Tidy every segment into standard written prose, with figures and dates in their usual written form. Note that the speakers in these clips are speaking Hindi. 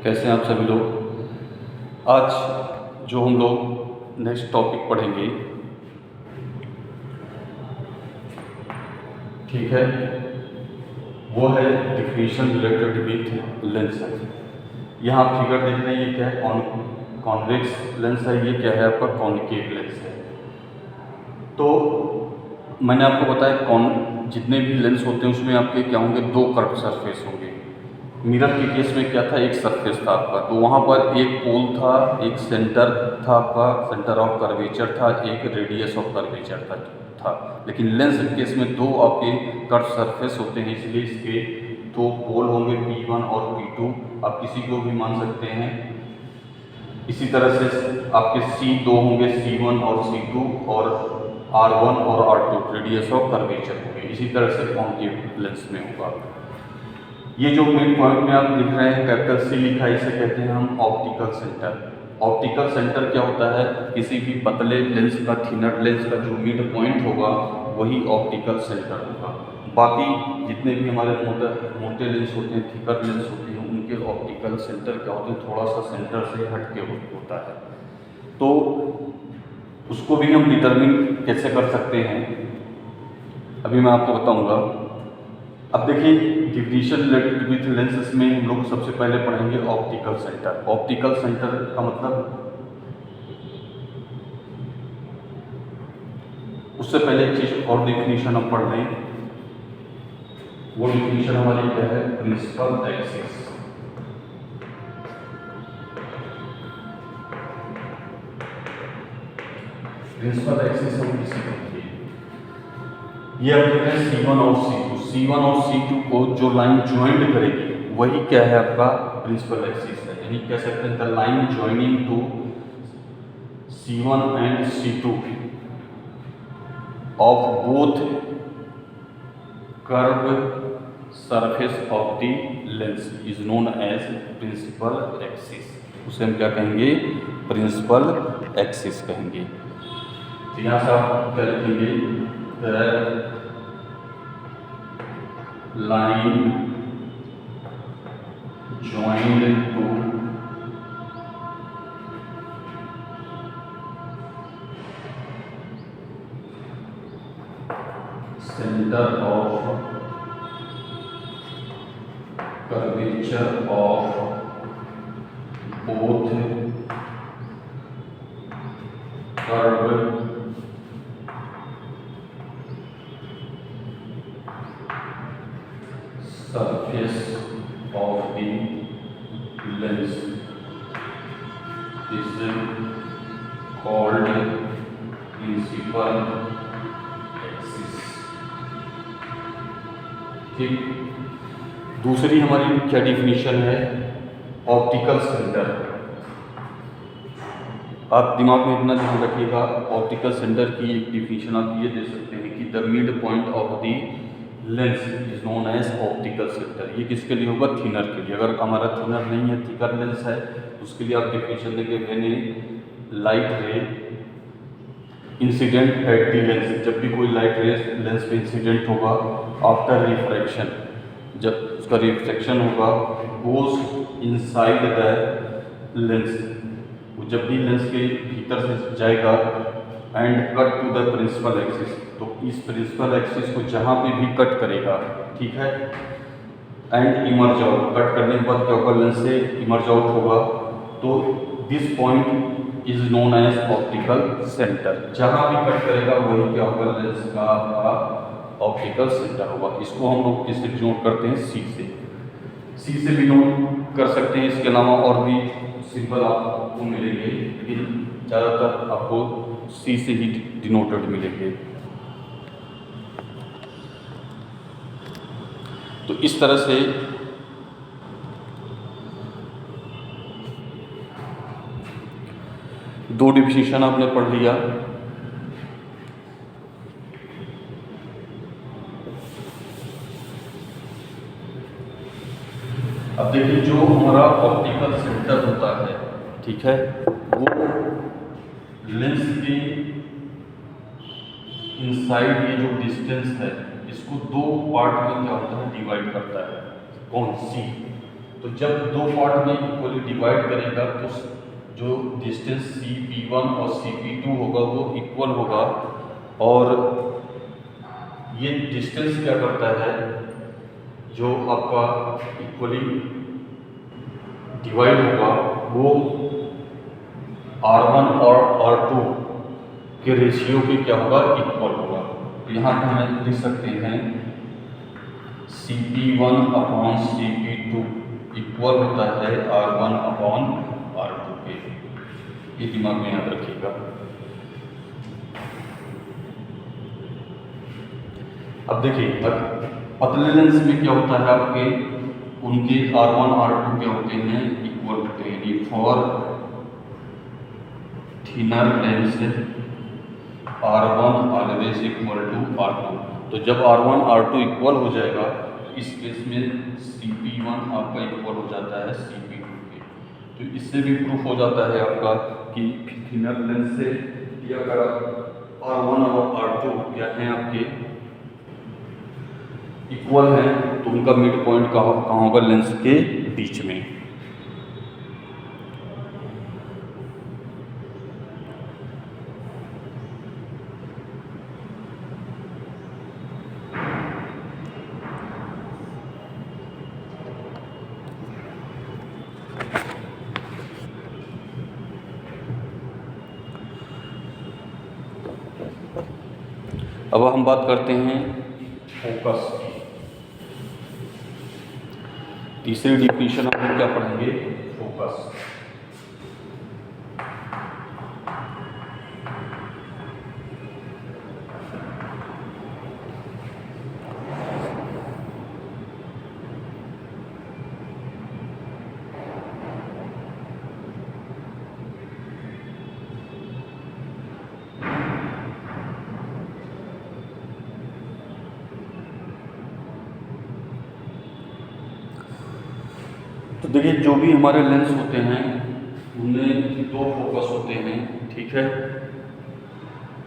कैसे हैं आप सभी लोग। आज जो हम लोग नेक्स्ट टॉपिक पढ़ेंगे, ठीक है, वो है डिफिनीशन रिलेटेड विथ लेंस। यहाँ आप फिगर देख रहे हैं, ये क्या है, कॉन्वेक्स लेंस है, ये क्या है आपका कॉन्केव लेंस है। तो मैंने आपको बताया जितने भी लेंस होते हैं उसमें आपके क्या होंगे, दो कर्व सरफेस होंगे। मिरर के केस में क्या था, एक सरफेस था आपका, तो वहाँ पर एक पोल था, एक सेंटर था आपका, सेंटर ऑफ कर्वेचर था, एक रेडियस ऑफ कर्वेचर था। लेकिन लेंस के केस में दो आपके कर्व सरफेस होते हैं, इसलिए इसके दो पोल होंगे P1 और P2, आप किसी को भी मान सकते हैं। इसी तरह से आपके C2 होंगे, C1 और C2, और R1 और R2 रेडियस ऑफ कर्वेचर होंगे। इसी तरह से कॉन्केव लेंस में होगा। ये जो मिड पॉइंट में आप दिख रहे हैं कैपिटल C लिखा है, इसे कहते हैं हम ऑप्टिकल सेंटर। ऑप्टिकल सेंटर क्या होता है, किसी भी पतले लेंस का, थिनर लेंस का जो मिड पॉइंट होगा वही ऑप्टिकल सेंटर होगा। बाकी जितने भी हमारे मोटे लेंस होते हैं, थिकर लेंस होते हैं, उनके ऑप्टिकल सेंटर क्या होते हैं, थोड़ा सा सेंटर से हट के होता है। तो उसको भी हम डिटरमिन कैसे कर सकते हैं, अभी मैं आपको बताऊंगा। अब देखिए, डिफिनीशन रिलेटेड विथ लेंसेज में हम लोग सबसे पहले पढ़ेंगे ऑप्टिकल सेंटर। ऑप्टिकल सेंटर का मतलब, उससे पहले एक चीज और डिफिनीशन हम पढ़ लें। वो डिफिनीशन हमारी क्या है, प्रिंसिपल एक्सिस। प्रिंसिपल एक्सिस हम किसी को, ये अब देख रहे हैं C1 और C2। C1 और C2 को जो लाइन ज्वाइंट करेगी वही क्या है आपका प्रिंसिपल एक्सिस है। यानी कह सकते हैं the line joining to C1 and C2 of both curve surface of the lens is known as principal axis. उसे हम क्या कहेंगे, प्रिंसिपल एक्सिस कहेंगे। तो यहाँ से आप क्या लिखेंगे, line joined to center of curvature of both curve surface of the lens is called principal axis। ठीक, दूसरी हमारी क्या डिफिनीशन है, ऑप्टिकल सेंटर। आप दिमाग में इतना ध्यान रखिएगा, ऑप्टिकल सेंटर की एक डिफिनीशन आप ये दे सकते हैं कि the mid point of the lens is known as optical centre. ये किसके लिए होगा, थिनर के लिए। अगर हमारा थिनर नहीं है, थिकर लेंस है, तो उसके लिए आप डिफिनीशन देंगे, when A light ray incident at the lens, जब भी कोई लाइट रे लेंस पे इंसिडेंट होगा, आफ्टर रिफ्रैक्शन, जब उसका रिफ्रैक्शन होगा, गोज इनसाइड द लेंस, वो जब भी लेंस के भीतर से जाएगा, and cut to the principal axis, तो इस प्रिंसिपल एक्सिस को जहाँ पे भी कट करेगा, ठीक है, एंड इमर्ज आउट, कट करने के बाद क्या होगा, लेंस से इमर्ज आउट होगा, तो this point is known as optical centre. जहाँ भी कट करेगा वही क्या होगा, लेंस का ऑप्टिकल सेंटर होगा। इसको हम लोग किससे डिनोट करते हैं, सी से भी नोट कर सकते हैं। इसके अलावा और भी सिंबल आपको मिलेंगे, लेकिन ज़्यादातर आपको सी से ही डिनोटेड मिलेंगे। तो इस तरह से दो डिफिनीशन आपने पढ़ लिया। अब देखिए, जो हमारा ऑप्टिकल सेंटर होता है, ठीक है, वो लेंस के इनसाइड ये जो डिस्टेंस है, इसको दो पार्ट में क्या होता है, डिवाइड करता है। कौन, सी। तो जब दो पार्ट में इक्वली डिवाइड करेगा तो जो डिस्टेंस CP1 और CP2 होगा वो इक्वल होगा, और ये डिस्टेंस क्या करता है, जो आपका इक्वली डिवाइड होगा वो R1 और R2 के रेशियो पे क्या होगा, इक्वल होगा। तो यहाँ पे हम लिख सकते हैं CP1 अपॉन CP2 इक्वल होता है R1 अपॉन R2 के। ये दिमाग में याद रखिएगा। अब देखिए, पतले लेंस में क्या होता है, आपके उनके R1 R2 क्या होते हैं, इक्वल होते हैं। यानी for thinner lens R1 always equal to R2। तो जब R1 R2 इक्वल हो जाएगा, इस केस में CP1 आपका इक्वल हो जाता है CP2 के। तो इससे भी प्रूफ हो जाता है आपका कि थिनर लेंस से या अगर R1 और R2 क्या हैं आपके इक्वल हैं, तो उनका मिड पॉइंट कहाँ होगा, लेंस के बीच में। अब हम बात करते हैं फोकस की। तीसरी डिफिनेशन हम क्या पढ़ेंगे, फोकस। तो देखिए, जो भी हमारे लेंस होते हैं उनमें दो फोकस होते हैं, ठीक है।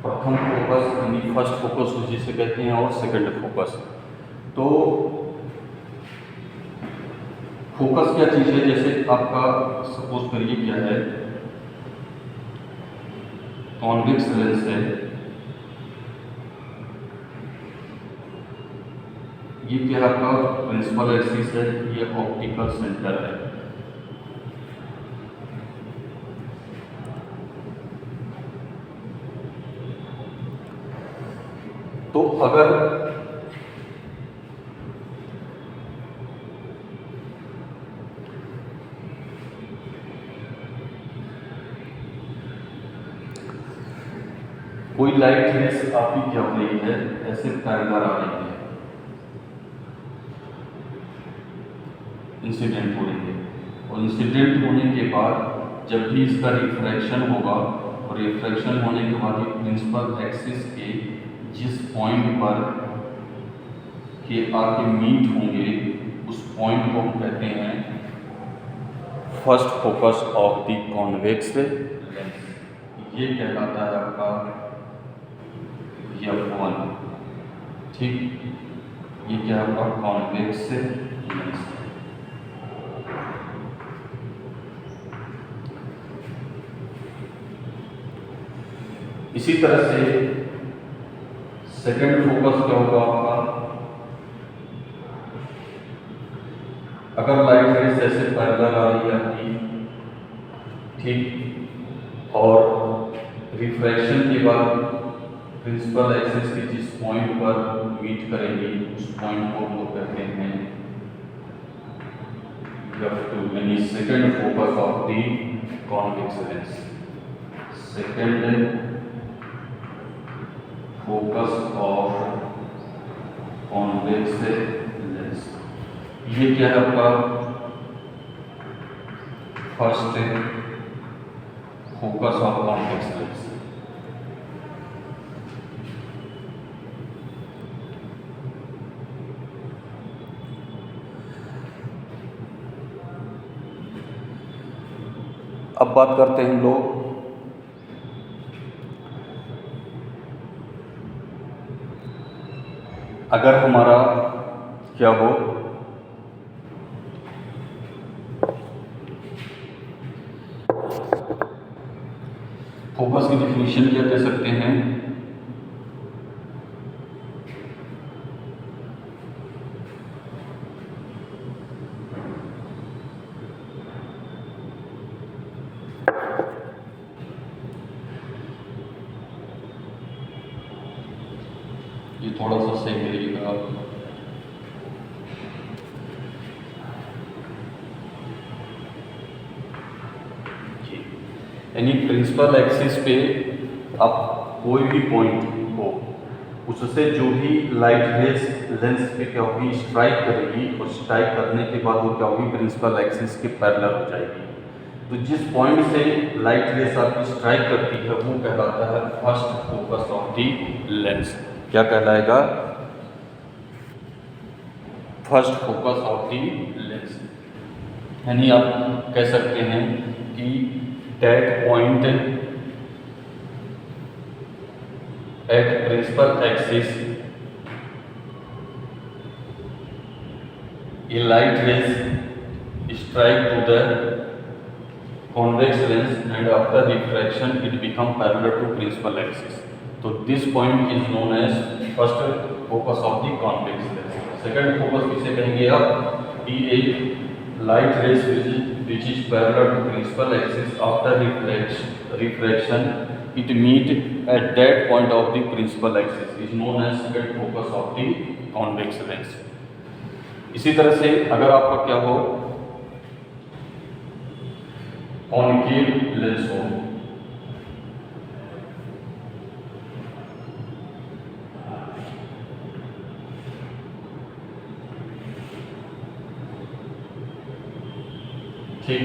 प्रथम फोकस यानी फर्स्ट फोकस जिसे कहते हैं, और सेकंड फोकस। तो फोकस क्या चीज़ है, जैसे आपका सपोज करिए क्या है, कॉन्वेक्स लेंस है, ये क्या आपका प्रिंसिपल एक्सिस है, ये ऑप्टिकल सेंटर है। तो अगर कोई लाइट रेस आपकी क्या हो रही है, ऐसे पैरेलल आ रही है, इंसिडेंट हो रही है, और इंसिडेंट होने के बाद जब भी इसका रिफ्रैक्शन होगा, और रिफ्रैक्शन होने के बाद ये प्रिंसिपल एक्सिस के जिस पॉइंट पर के आके मीट होंगे, उस पॉइंट को हम कहते हैं first focus of the convex lens. ये कहलाता है आपका F1, ठीक। ये क्या है आपका कॉन्वेक्स लेंस। इसी तरह से सेकंड फोकस क्या होगा आपका, अगर लाइट रेस ऐसे पैरेलल आ रही है आपकी, ठीक, और रिफ्रैक्शन के बाद प्रिंसिपल एक्सिस के जिस पॉइंट पर मीट करेंगी, उस पॉइंट को हम लोग कहते हैं F2, यानी second focus of the convex lens. Second focus of convex lens, ये क्या है आपका first focus of convex lens. अब बात करते हैं हम लोग अगर हमारा क्या हो, फोकस की डेफिनेशन क्या कह सकते हैं? ये थोड़ा सा सही मिलेगा। यानी प्रिंसिपल एक्सिस पे आप कोई भी पॉइंट हो, उससे जो भी लाइट रेस लेंस पे क्या होगी, स्ट्राइक करेगी, और स्ट्राइक करने के बाद वो क्या होगी, प्रिंसिपल एक्सिस के पैरेलल हो जाएगी। तो जिस पॉइंट से लाइट रेस आपकी स्ट्राइक करती है वो कहलाता है first focus of the lens. क्या कहलाएगा? First focus of the lens. यानी आप कह सकते हैं कि that point at principal axis a light rays strike to the convex lens and after refraction it become parallel to principal axis. So this point is known as first focus of the convex lens. Second focus किसे कहेंगे आप? कि एक light rays which is parallel to principal axis after refraction it meet at that point of the principal axis is known as second focus of the convex lens. इसी तरह से अगर आपका क्या हो, कॉन्केव लेंस हो, ठीक,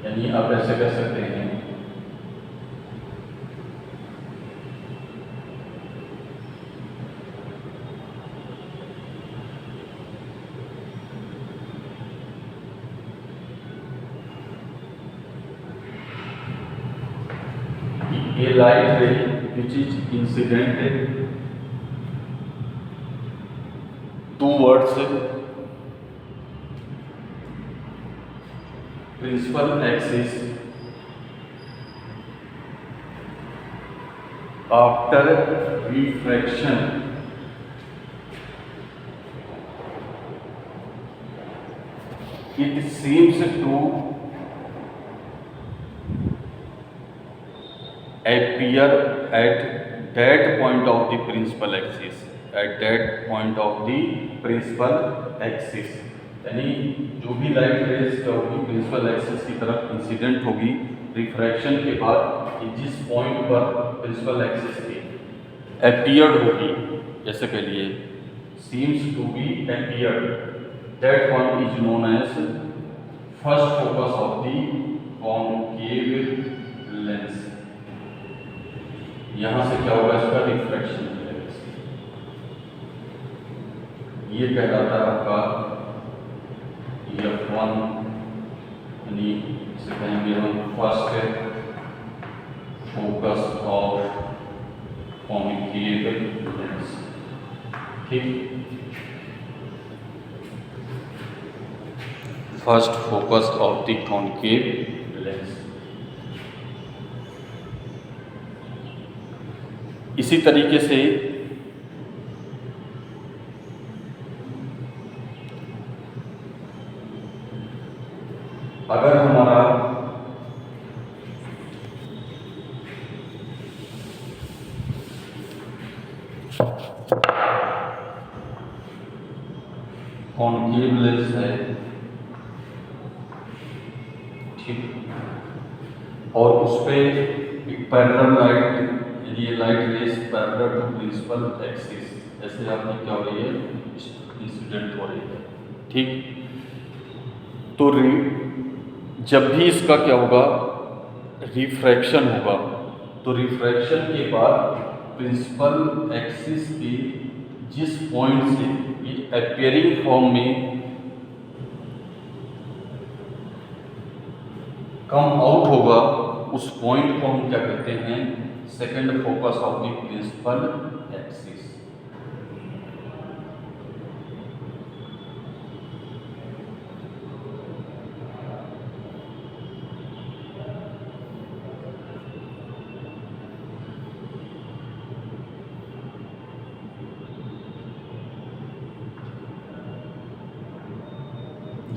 यानी आप ऐसे कह सकते हैं a light ray which is incident towards principal axis after refraction it seems to appear at that point of the principal axis, at that point of the principal axis। यानी जो भी लाइट रेज क्या होगी, प्रिंसिपल एक्सिस की तरफ इंसिडेंट होगी रिफ्रैक्शन के बाद, जिस पॉइंट पर प्रिंसिपल एक्सिस की अपीयर्ड होगी, जैसे कह लिए seems to be appeared, that point is known as first focus of the concave lens. यहाँ से क्या होगा, इसका रिफ्रैक्शन हो जाएगा। ये कहलाता है आपका F1, यानी इसे कहेंगे हम first focus of concave lens. ठीक, first focus of the concave lens. इसी तरीके से अगर हमारा कॉनकेव लेंस है, ठीक, और उस पर एक पैरेलल लाइट, ये light rays parallel to principal axis, ऐसे आपकी क्या हो रही है, इंसिडेंट हो रही है। ठीक, तो जब भी इसका क्या होगा, रिफ्रैक्शन होगा, तो रिफ्रैक्शन के बाद प्रिंसिपल एक्सिस के जिस पॉइंट से ये अपीयरिंग फॉर्म में कम आउट होगा, उस पॉइंट को हम क्या कहते हैं, second focus of the principal axis.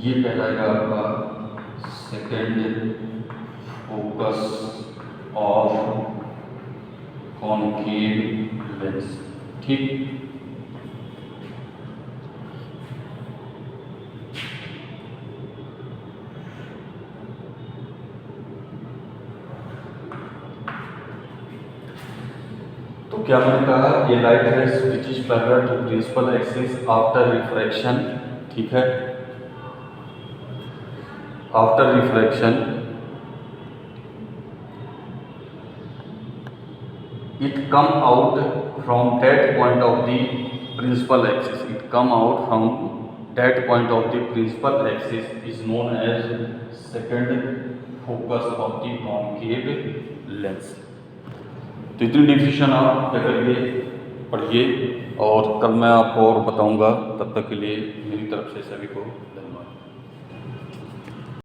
ये कहलाएगा आपका second focus of concave lens. ठीक, तो क्या मैंने कहा, ये light rays which is parallel to principal axis after refraction. ठीक है, after refraction it come out from that point of the principal axis, it come out from that point of the principal axis is known as second focus of the concave lens। तो इतनी डिफिनेशन आप क्या करिए, पढ़िए, और कल मैं आपको और बताऊंगा। तब तक के लिए मेरी तरफ से सभी को